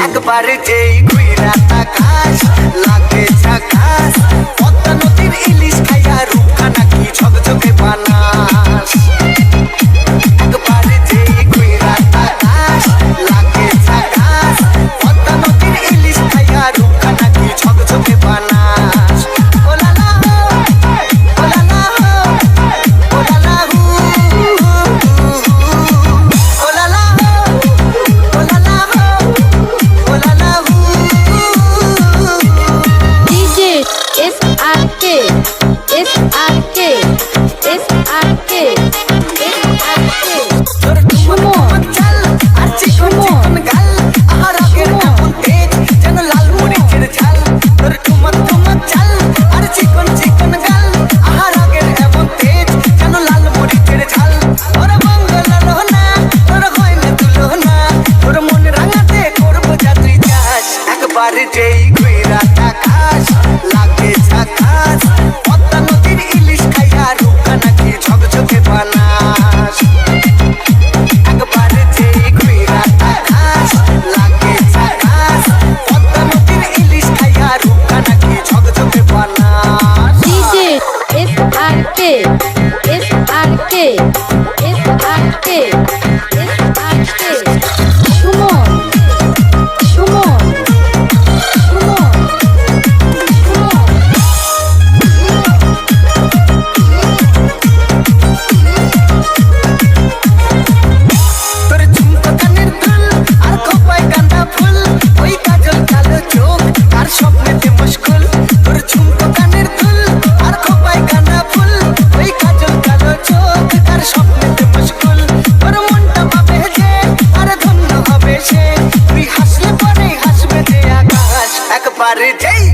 একবার যেই ঘুইরা তাকাস লাগে ঝাকাস পদ্মা নদীর ইলিশ খাইয়া রূপখানা কি ঝকঝকে বানাস একবার যেই ঘুইরা তাকাস লাগে ঝাকাস পদ্মা নদীর ইলিশ খাইয়া রূপখানা কি ঝকঝকে বানাস oh la la oh la la oh la la oh la la oh la la DJ SRK SRK SRK তোর সুমন চাল আর চিকন চিকন গাল আর আগের এমন তেজ যেন লাল মরিচের ঝাল তোর ঠুমক ঠুমক চাল আর চিকন চিকন গাল আর আগের এমন তেজ যেন লাল মরিচের ঝাল তোর মঙ্গল রহনা তোর হয় না তুলনা তোর মন রাঙাতে করবো যা তুই চাস একবার যেই ঘুইরা তাকাস লাগে ঝাকাস পদ্মা নদীর ইলিশ খাইয়া রূপখানা কি ঝকঝকে বানাস একবার যেই ঘুইরা তাকাস লাগে ঝাকাস পদ্মা নদীর ইলিশ খাইয়া রূপখানা কি ঝকঝকে বানাস DJ SRK SRK SRK SRK Suman Suman Suman তোর ঝুমকো কানের দুল আর খোপায় গাঁদা ফুল ওই কাজল কালো চোখ আর স্বপ্নেতে মুশকুল তোর ঝুমকো কানের দুল আর খোপায় গাঁদা ফুল ওই কাজল কালো চোখ আর স্বপ্নেতে মুশকুল তোর মনটা পাবে যে আর ধন্য হবে সে তুই হাসলে পরে হাসবে যে আকাশ একবার যেই